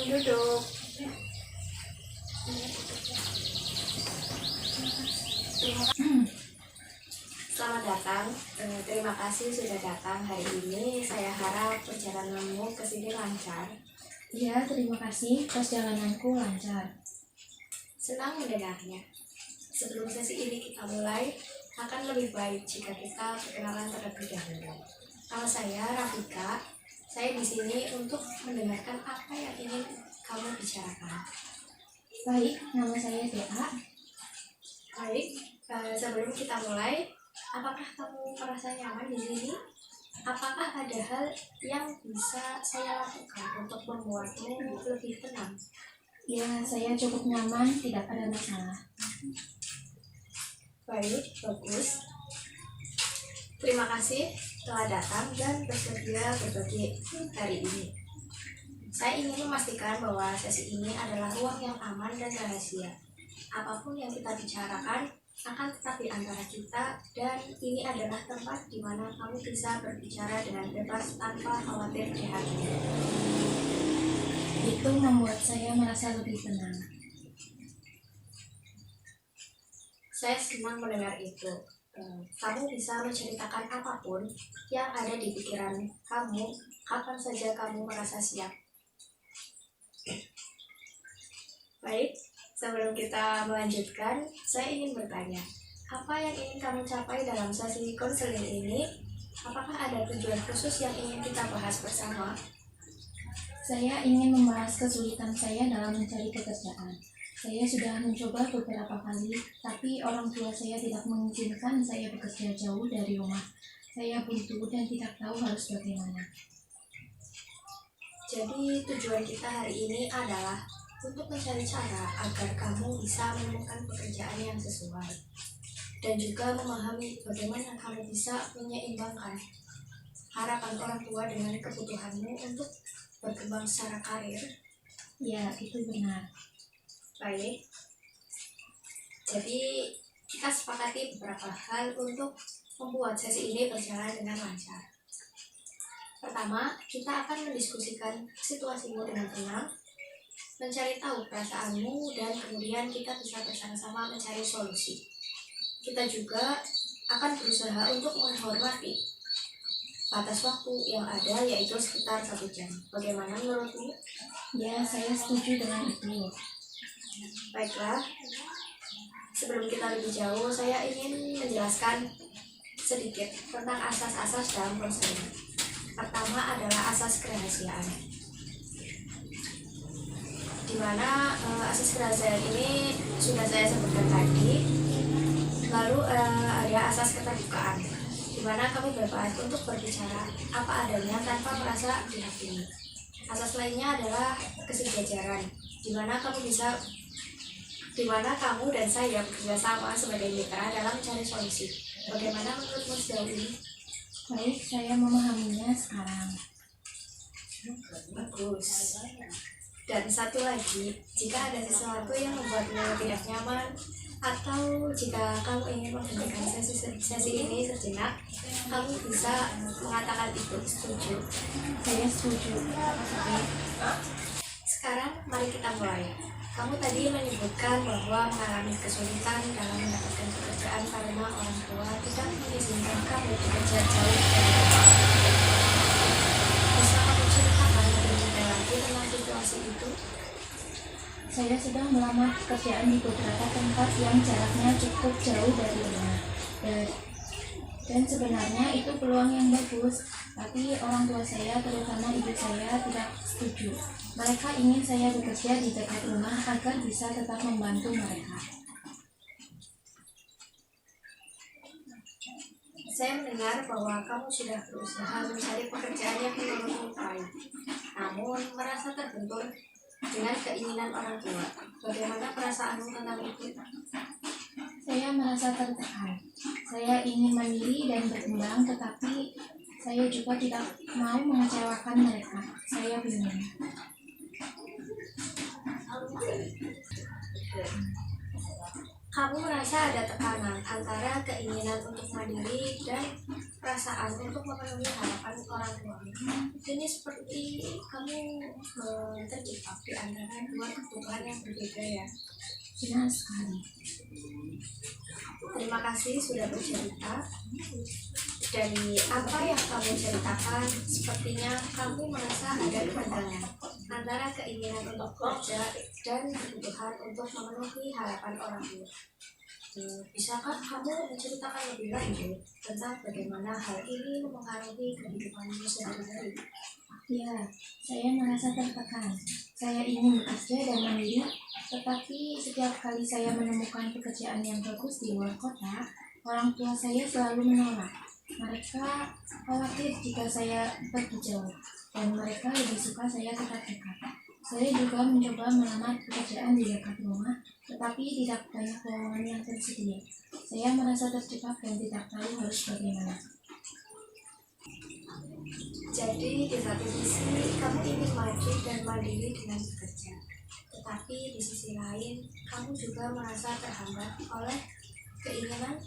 duduk. Selamat datang. Terima kasih sudah datang hari ini. Saya harap perjalananmu ke sini lancar. Iya, terima kasih. Perjalananku lancar. Senang mendengarnya. Sebelum sesi ini kita mulai, akan lebih baik jika kita perkenalan terlebih dahulu. Nama saya Rafika. Saya di sini untuk mendengarkan apa yang ingin kamu bicarakan. Baik, nama saya DA. Baik, sebelum kita mulai, apakah kamu merasa nyaman di sini? Apakah ada hal yang bisa saya lakukan untuk membuatmu lebih tenang? Ya, saya cukup nyaman, tidak ada masalah. Baik, bagus. Terima kasih telah datang dan bersedia berbagi hari ini. Saya ingin memastikan bahwa sesi ini adalah ruang yang aman dan rahasia. Apapun yang kita bicarakan akan tetap di antara kita, dan ini adalah tempat di mana kamu bisa berbicara dengan bebas tanpa khawatir dihakimi. Itu membuat saya merasa lebih tenang. Saya senang mendengar itu. Kamu bisa menceritakan apapun yang ada di pikiran kamu kapan saja kamu merasa siap. Baik, sebelum kita melanjutkan, saya ingin bertanya, apa yang ingin kamu capai dalam sesi konseling ini? Apakah ada tujuan khusus yang ingin kita bahas bersama? Saya ingin membahas kesulitan saya dalam mencari pekerjaan. Saya sudah mencoba beberapa kali, tapi orang tua saya tidak mengizinkan saya bekerja jauh dari rumah. Saya buntu dan tidak tahu harus bagaimana. Jadi tujuan kita hari ini adalah untuk mencari cara agar kamu bisa menemukan pekerjaan yang sesuai, dan juga memahami bagaimana kamu bisa menyeimbangkan harapan orang tua dengan kebutuhanmu untuk berkembang secara karir. Ya, itu benar. Baik, jadi kita sepakati beberapa hal untuk membuat sesi ini berjalan dengan lancar. Pertama, kita akan mendiskusikan situasimu dengan tenang, mencari tahu perasaanmu, dan kemudian kita bisa bersama-sama mencari solusi. Kita juga akan berusaha untuk menghormati batas waktu yang ada, yaitu sekitar 1 jam. Bagaimana menurutmu? Ya, saya setuju dengan itu. Baiklah, sebelum kita lebih jauh, saya ingin menjelaskan sedikit tentang asas-asas dalam konseling. Pertama adalah asas kerahasiaan, di mana asas kerahasiaan ini sudah saya sebutkan tadi. Lalu ada asas keterbukaan, di mana kamu bebas untuk berbicara apa adanya tanpa merasa dihakimi. Asas lainnya adalah kesejajaran, di mana kamu dan saya bekerja sama sebagai mitra dalam mencari solusi. Bagaimana menurutmu sejauh ini? Baik, saya memahaminya sekarang. Bagus. Dan satu lagi, jika ada sesuatu yang membuatmu tidak nyaman, atau jika kamu ingin menghentikan sesi ini sejenak, kamu bisa mengatakan itu. Setuju? Saya setuju. Sekarang mari kita mulai. Kamu tadi menyebutkan bahwa mengalami kesulitan dalam mendapatkan pekerjaan karena orang tua tidak mengizinkan kamu bekerja jauh dari rumah. Bisa kamu ceritakan lebih detail lagi tentang situasi itu? Saya sedang melamar pekerjaan di beberapa tempat yang jaraknya cukup jauh dari rumah. Dan sebenarnya itu peluang yang bagus, tapi orang tua saya, terutama ibu saya, tidak setuju. Mereka ingin saya bekerja di dekat rumah agar bisa tetap membantu mereka. Saya mendengar bahwa kamu sudah berusaha mencari pekerjaan yang menurutmu baik, namun merasa terbentur dengan keinginan orang tua. Bagaimana perasaanmu tentang itu? Saya merasa tertekan. Saya ingin mandiri dan berkembang, tetapi saya juga tidak mau mengecewakan mereka. Saya bingung. Kamu merasa ada tekanan antara keinginan untuk mandiri dan perasaan untuk memenuhi harapan orang tua. Ini seperti kamu terjebak di antara dua kebutuhan yang berbeda ya. Benar sekali. Terima kasih sudah bercerita. Dari apa yang kamu ceritakan, sepertinya kamu merasa ada ketegangan antara keinginan untuk bekerja dan kebutuhan untuk memenuhi harapan orang tua. Bisakah kamu menceritakan lebih lanjut tentang bagaimana hal ini mempengaruhi kehidupanmu sehari-hari? Ya, saya merasa tertekan. Saya ingin bekerja dan mandiri, tetapi setiap kali saya menemukan pekerjaan yang bagus di luar kota, orang tua saya selalu menolak. Mereka khawatir jika saya pergi jauh, dan mereka lebih suka saya tetap dekat. Saya juga mencoba melamar pekerjaan di dekat rumah, tetapi tidak banyak lowongan yang tersedia. Saya merasa terjebak dan tidak tahu harus bagaimana. Jadi di satu sisi kamu ingin maju dan mandiri dengan bekerja, tetapi di sisi lain kamu juga merasa terhambat oleh keinginan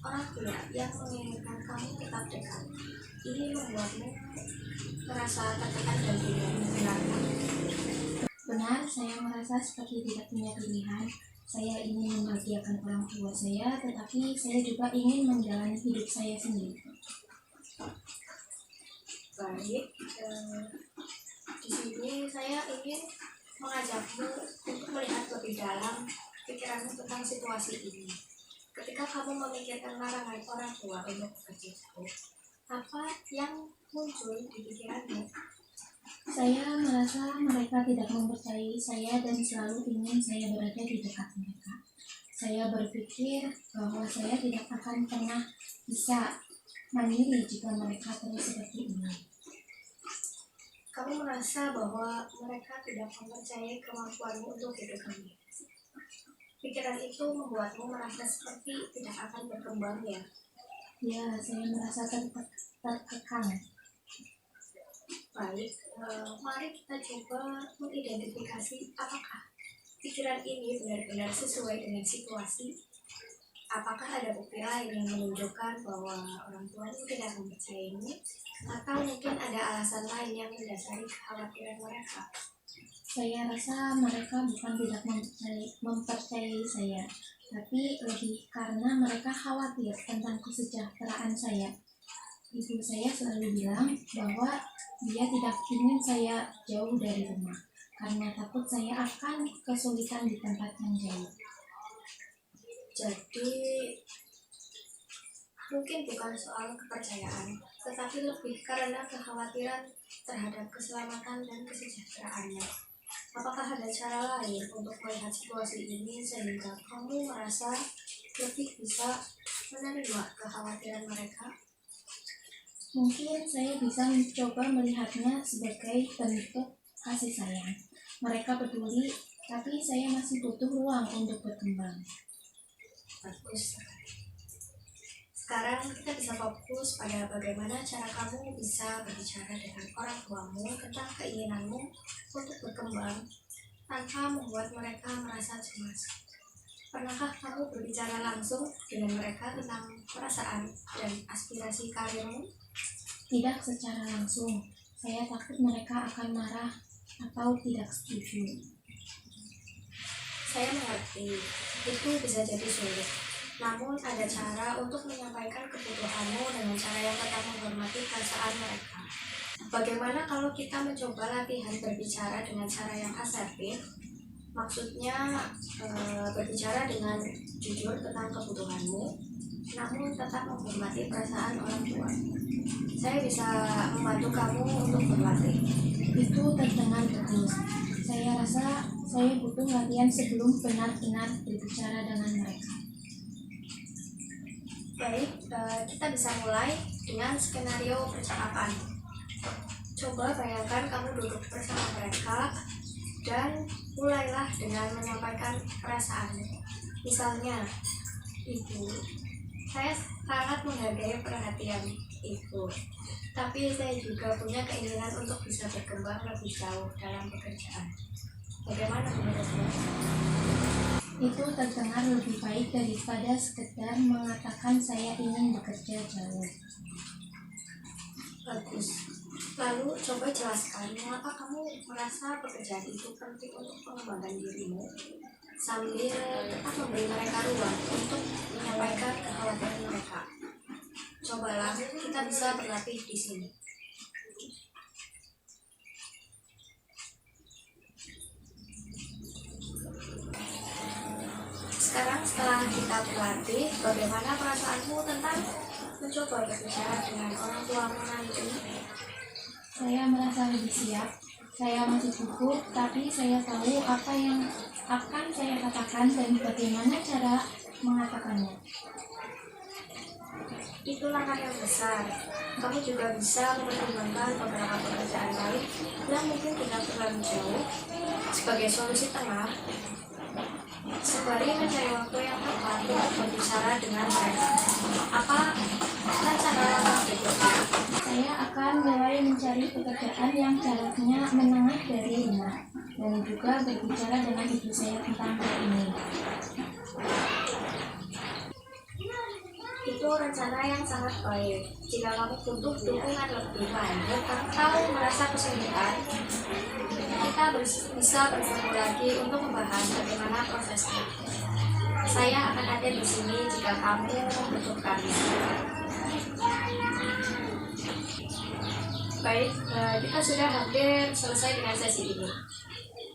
orang tua yang menginginkan kamu tetap dekat. Ini membuatmu merasa tertekan dan tidak menyenangkan. Benar, saya merasa seperti tidak punya pilihan. Saya ingin membahagiakan orang tua saya, tetapi saya juga ingin menjalani hidup saya sendiri. Baik, di sini saya ingin mengajakmu untuk melihat lebih dalam pikiranmu tentang situasi ini. Ketika kamu memikirkan larangan orang tua untuk bekerja jauh, apa yang muncul di pikiranmu? Saya merasa mereka tidak mempercayai saya dan selalu ingin saya berada di dekat mereka. Saya berpikir bahwa saya tidak akan pernah bisa mandiri jika mereka terus seperti ini. Kamu merasa bahwa mereka tidak mempercayai kemampuanmu untuk hidup mandiri. Pikiran itu membuatmu merasa seperti tidak akan berkembang ya? Ya, saya merasa tertekan. Baik, mari kita coba mengidentifikasi apakah pikiran ini benar-benar sesuai dengan situasi. Apakah ada bukti lain yang menunjukkan bahwa orang tuamu tidak mempercayaimu, atau mungkin ada alasan lain yang mendasari kekhawatiran mereka? Saya rasa mereka bukan tidak mempercayai saya, tapi lebih karena mereka khawatir tentang kesejahteraan saya. Ibu saya selalu bilang bahwa dia tidak ingin saya jauh dari rumah, karena takut saya akan kesulitan di tempat yang jauh. Jadi, mungkin bukan soal kepercayaan, tetapi lebih karena kekhawatiran terhadap keselamatan dan kesejahteraannya. Apakah ada cara lain untuk melihat situasi ini sehingga kamu merasa lebih bisa menerima kekhawatiran mereka? Mungkin saya bisa mencoba melihatnya sebagai bentuk kasih sayang. Mereka peduli, tapi saya masih butuh ruang untuk berkembang. Bagus. Sekarang kita bisa fokus pada bagaimana cara kamu bisa berbicara dengan orang tuamu tentang keinginanmu untuk berkembang tanpa membuat mereka merasa cemas. Pernahkah kamu berbicara langsung dengan mereka tentang perasaan dan aspirasi karirmu? Tidak secara langsung, saya takut mereka akan marah atau tidak setuju. Saya mengerti, itu bisa jadi sulit. Namun ada cara untuk menyampaikan kebutuhanmu dengan cara yang tetap menghormati perasaan mereka. Bagaimana kalau kita mencoba latihan berbicara dengan cara yang asertif? Maksudnya berbicara dengan jujur tentang kebutuhanmu, namun tetap menghormati perasaan orang tua. Saya bisa membantu kamu untuk berlatih. Itu terdengar bagus. Saya rasa saya butuh latihan sebelum benar-benar berbicara dengan mereka. Baik, kita bisa mulai dengan skenario percakapan. Coba bayangkan kamu duduk bersama mereka dan mulailah dengan menyampaikan perasaanmu. Misalnya, Ibu, saya sangat menghargai perhatian Ibu, tapi saya juga punya keinginan untuk bisa berkembang lebih jauh dalam pekerjaan. Bagaimana menurutmu? itu terdengar lebih baik daripada sekedar mengatakan saya ingin bekerja jauh. Bagus. Lalu coba jelaskan mengapa kamu merasa pekerjaan itu penting untuk pengembangan dirimu, sambil tetap memberi mereka ruang untuk menyampaikan kekhawatiran mereka. Cobalah kita bisa berlatih di sini. Sekarang setelah kita berlatih, bagaimana perasaanmu tentang mencoba berbicara dengan orang tuamu nanti? Saya merasa lebih siap. Saya masih gugup, tapi saya tahu apa yang akan saya katakan dan bagaimana cara mengatakannya. Itu langkah yang besar. Kamu juga bisa mempertimbangkan beberapa pekerjaan lain yang mungkin tidak terlalu jauh sebagai solusi tengah, sembari mencari waktu yang tepat untuk berbicara dengan mereka. Apa rencana langkah berikutnya? Saya akan mulai mencari pekerjaan yang jaraknya menengah dari rumah dan juga berbicara dengan ibu saya tentang hal ini. Itu rencana yang sangat baik. Jika kamu butuh dukungan lebih lanjut atau merasa kesulitan, kita bisa bertemu lagi untuk membahas bagaimana prosesnya. Saya akan ada di sini jika kamu membutuhkannya. Baik, kita sudah hampir selesai dengan sesi ini.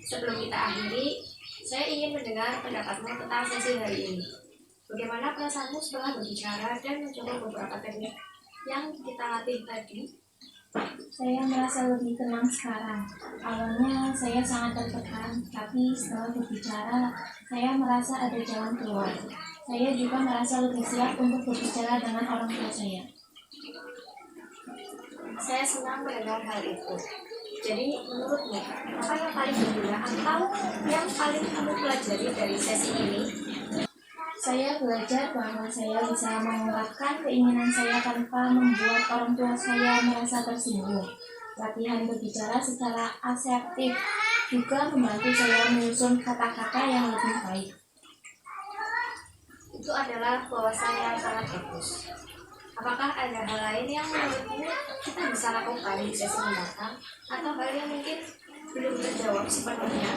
Sebelum kita akhiri, saya ingin mendengar pendapatmu tentang sesi hari ini. Bagaimana perasaanmu setelah berbicara dan mencoba beberapa teknik yang kita latih tadi? Saya merasa lebih tenang sekarang. Awalnya saya sangat tertekan, tapi setelah berbicara, saya merasa ada jalan keluar. Saya juga merasa lebih siap untuk berbicara dengan orang tua saya. Saya senang mendengar hal itu. Jadi, menurutmu, apa yang paling berguna atau yang paling kamu pelajari dari sesi ini? Saya belajar bahwa saya bisa mengungkapkan keinginan saya tanpa membuat orang tua saya merasa tersinggung. Latihan berbicara secara asertif juga membantu saya menyusun kata-kata yang lebih baik. Itu adalah wawasan yang sangat bagus. Apakah ada hal lain yang menurutmu kita bisa lakukan di sesi mendatang, atau hal yang mungkin belum terjawab sepenuhnya?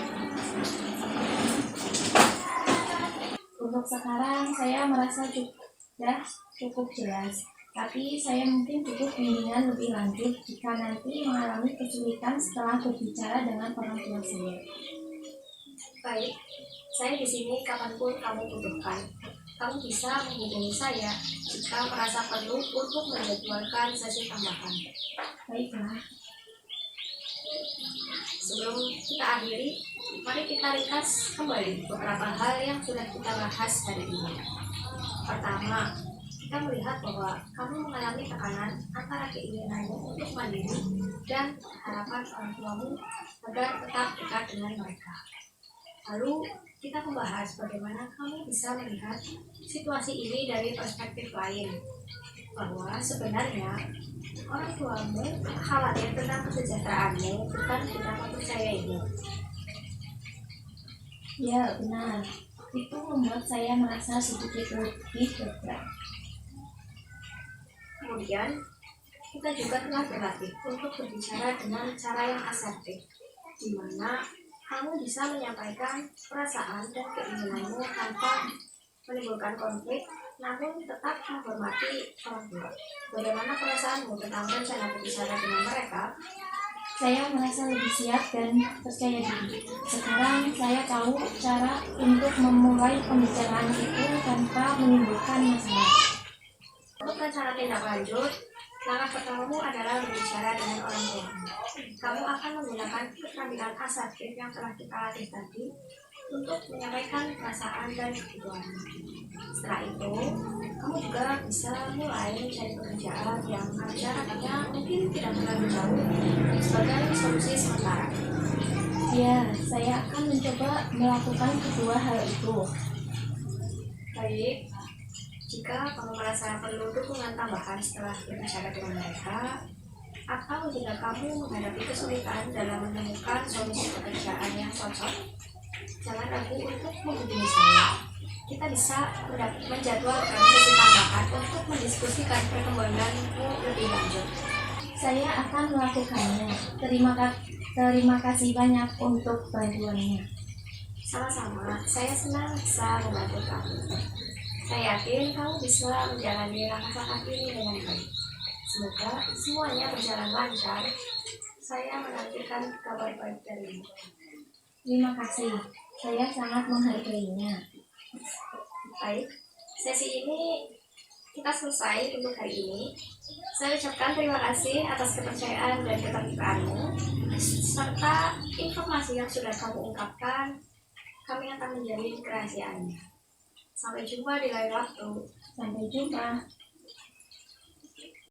Untuk sekarang saya merasa cukup jelas, tapi saya mungkin butuh bimbingan lebih lanjut jika nanti mengalami kesulitan setelah berbicara dengan orang tua saya. Baik, saya di sini kapanpun kamu butuhkan. Kamu bisa menghubungi saya jika merasa perlu untuk menjadwalkan sesi tambahan. Baiklah. Sebelum kita akhiri, mari kita ringkas kembali beberapa hal yang sudah kita bahas hari ini. Pertama, kita melihat bahwa kamu mengalami tekanan antara keinginanmu untuk mandiri dan harapan orang tuamu agar tetap dekat dengan mereka. Lalu, kita membahas bagaimana kamu bisa melihat situasi ini dari perspektif lain, bahwa sebenarnya orang tuamu khawatir tentang kesejahteraanmu, bukan tentang mempercayaimu. Ya, benar. Itu membuat saya merasa sedikit lebih lega. Kemudian, kita juga telah berlatih untuk berbicara dengan cara yang asertif, di mana kamu bisa menyampaikan perasaan dan keinginanmu tanpa menimbulkan konflik, namun tetap menghormati orang tua. Bagaimana perasaanmu tentang rencana berbicara dengan mereka? Saya merasa lebih siap dan percaya diri. Sekarang saya tahu cara untuk memulai pembicaraan itu tanpa menimbulkan masalah. Untuk rencana tindak lanjut, langkah pertamamu adalah berbicara dengan orang tuamu. Kamu akan menggunakan keterampilan asertif yang telah kita latih tadi untuk menyampaikan perasaan dan kebutuhanmu. Setelah itu, kamu juga bisa mulai mencari pekerjaan yang jaraknya mungkin tidak terlalu jauh sebagai solusi sementara. Ya, saya akan mencoba melakukan kedua hal itu. Baik, jika kamu merasa perlu dukungan tambahan setelah berbicara dengan mereka, atau jika kamu menghadapi kesulitan dalam menemukan solusi pekerjaan yang cocok, Jangan ragu untuk menghubungi saya. Kita bisa menjadwalkan sesi tambahan untuk mendiskusikan perkembanganmu lebih lanjut. Saya akan melakukannya. Terima kasih banyak untuk bantuannya. Sama-sama, saya senang bisa membantu kamu. Saya yakin kamu bisa menjalani langkah-langkah ini dengan baik. Semoga semuanya berjalan lancar. Saya menantikan kabar baik darimu. Terima kasih. Saya sangat menghargainya. Baik, sesi ini kita selesai untuk hari ini. Saya ucapkan terima kasih atas kepercayaan dan keterbukaanmu, serta informasi yang sudah kamu ungkapkan. Kami akan menjalin kerahasiaannya. Sampai jumpa di lain waktu. Sampai jumpa.